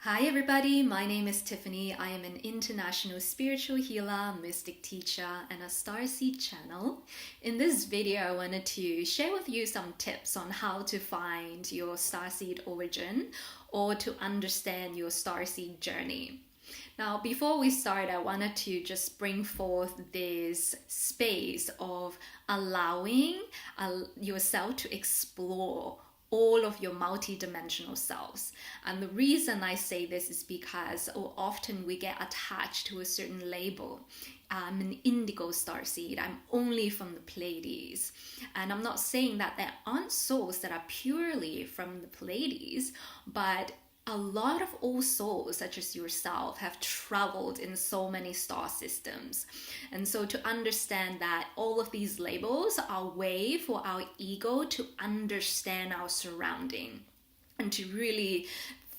Hi everybody, my name is Tiffany. I am an international spiritual healer, mystic teacher, and a Starseed channel. In this video, I wanted to share with you some tips on how to find your Starseed origin or to understand your Starseed journey. Now, before we start, I wanted to just bring forth this space of allowing yourself to explore all of your multidimensional selves. And the reason I say this is because often we get attached to a certain label. I'm an indigo starseed. I'm only from the Pleiades. And I'm not saying that there aren't souls that are purely from the Pleiades, but a lot of old souls, such as yourself, have traveled in so many star systems. And so to understand that all of these labels are a way for our ego to understand our surrounding and to really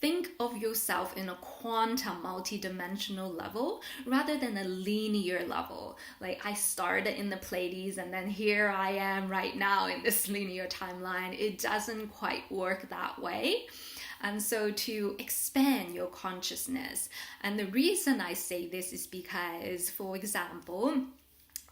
think of yourself in a quantum multi-dimensional level rather than a linear level. Like I started in the Pleiades and then here I am right now in this linear timeline. It doesn't quite work that way. And so to expand your consciousness. And the reason I say this is because, for example,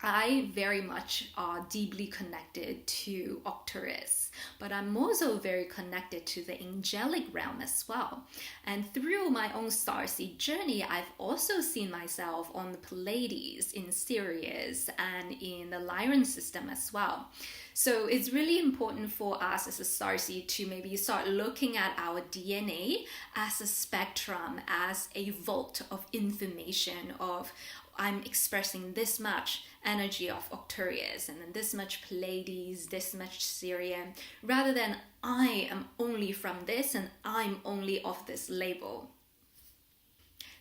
I very much are deeply connected to Arcturus, but I'm also very connected to the angelic realm as well. And through my own starseed journey, I've also seen myself on the Pleiades, in Sirius, and in the Lyran system as well. So it's really important for us as a starseed to maybe start looking at our DNA as a spectrum, as a vault of information of I'm expressing this much energy of Arcturus and then this much Pleiades, this much Sirius, rather than I am only from this and I'm only of this label.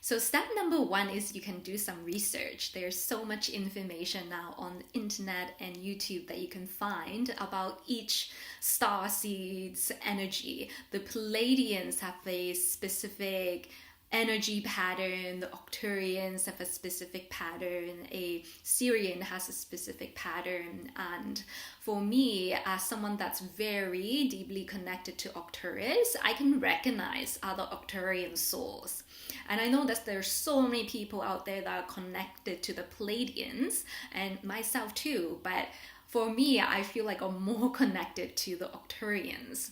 So step number one is you can do some research. There's so much information now on the internet and YouTube that you can find about each starseed's energy. The Pleiadians have a specific energy pattern, the Arcturians have a specific pattern, a Sirian has a specific pattern. And for me, as someone that's very deeply connected to Arcturus, I can recognize other Arcturian souls. And I know that there's so many people out there that are connected to the Pleiadians, and myself too, but for me, I feel like I'm more connected to the Arcturians.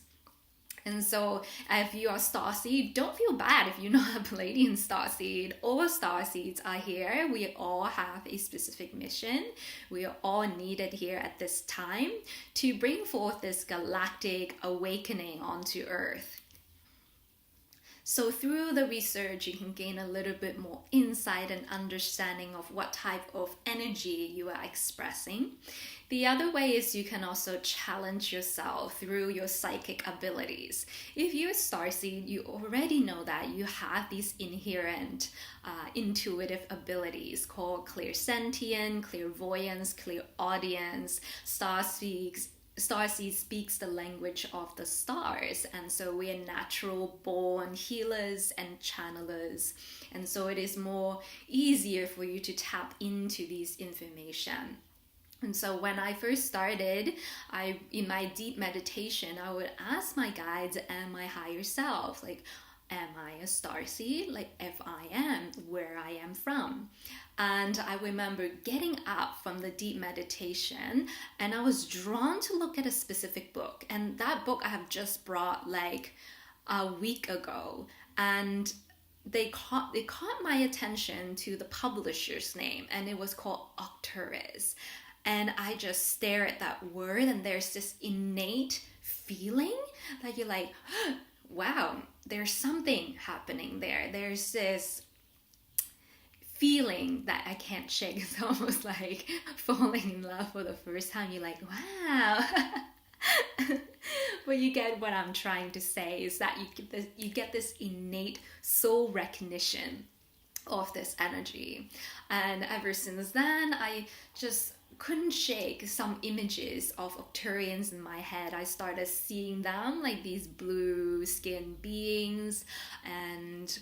And so if you are starseed, don't feel bad if you're not a Pleiadian starseed. All starseeds are here. We all have a specific mission. We are all needed here at this time to bring forth this galactic awakening onto Earth. So through the research, you can gain a little bit more insight and understanding of what type of energy you are expressing. The other way is you can also challenge yourself through your psychic abilities. If you're a starseed, you already know that you have these inherent intuitive abilities called clairsentience, clairvoyance, clairaudience. Starseed speaks the language of the stars, and so we are natural born healers and channelers, and so it is more easier for you to tap into these information. And so when I first started, in my deep meditation, I would ask my guides and my higher self, like, am I a starseed? Like, if I am, where I am from? And I remember getting up from the deep meditation and I was drawn to look at a specific book. And that book I have just brought like a week ago. And it caught my attention to the publisher's name, and it was called Arcturus. And I just stare at that word and there's this innate feeling that you're like, wow, there's something happening there. There's this feeling that I can't shake. It's almost like falling in love for the first time. You're like, wow. But you get what I'm trying to say is that you get this innate soul recognition of this energy. And ever since then, I just couldn't shake some images of Arcturians in my head. I started seeing them like these blue skinned beings, and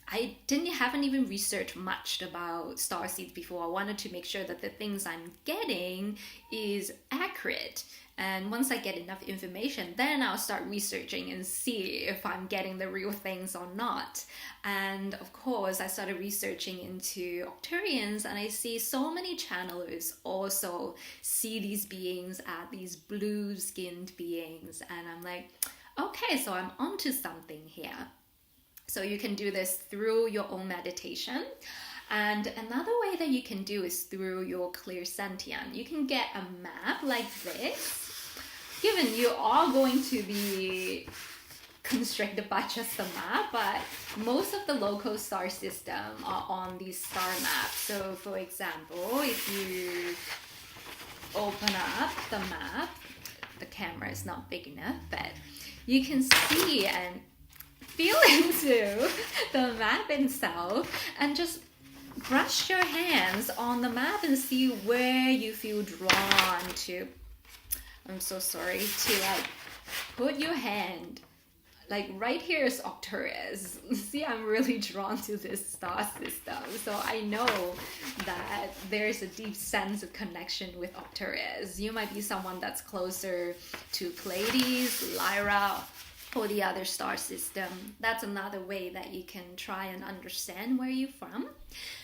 I haven't even researched much about starseeds before. I wanted to make sure that the things I'm getting is accurate. And once I get enough information, then I'll start researching and see if I'm getting the real things or not. And of course, I started researching into Arcturians, and I see so many channelers also see these beings as these blue-skinned beings. And I'm like, okay, so I'm onto something here. So you can do this through your own meditation. And another way that you can do is through your Clairsentience. You can get a map like this. Given you are going to be constricted by just the map, but most of the local star system are on these star maps. So for example, if you open up the map, the camera is not big enough, but you can see and feel into the map itself, and just brush your hands on the map and see where you feel drawn to. I'm so sorry, to like put your hand, like right here is Arcturus. See, I'm really drawn to this star system. So I know that there's a deep sense of connection with Arcturus. You might be someone that's closer to Pleiades, Lyra, or the other star system. That's another way that you can try and understand where you're from.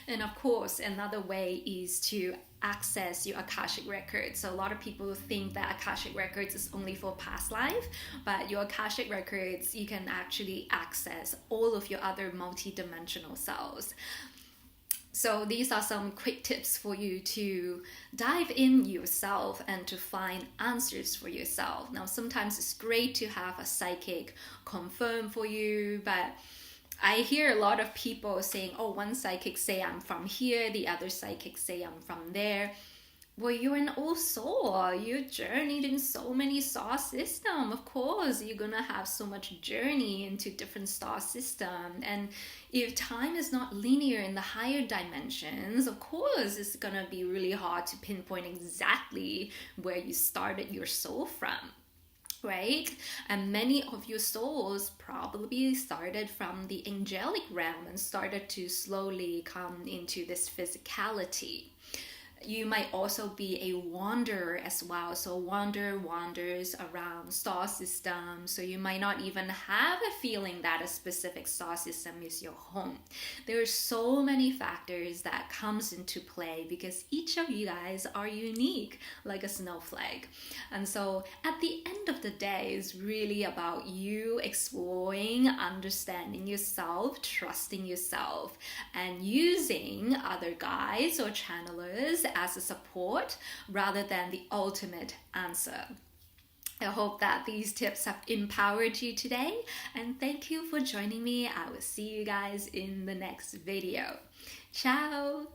And of course, another way is to access your Akashic Records. So a lot of people think that Akashic Records is only for past life, but your Akashic Records, you can actually access all of your other multidimensional selves. So these are some quick tips for you to dive in yourself and to find answers for yourself. Now, sometimes it's great to have a psychic confirm for you, but I hear a lot of people saying, oh, one psychic say I'm from here, the other psychic say I'm from there. Well, you're an old soul. You journeyed in so many star systems. Of course, you're going to have so much journey into different star systems. And if time is not linear in the higher dimensions, of course, it's going to be really hard to pinpoint exactly where you started your soul from. Right? And many of your souls probably started from the angelic realm and started to slowly come into this physicality. You might also be a wanderer as well. So wanders around star systems. So you might not even have a feeling that a specific star system is your home. There are so many factors that comes into play because each of you guys are unique like a snowflake. And so at the end of the day, it's really about you exploring, understanding yourself, trusting yourself, and using other guides or channelers as a support rather than the ultimate answer. I hope that these tips have empowered you today, and thank you for joining me. I will see you guys in the next video. Ciao!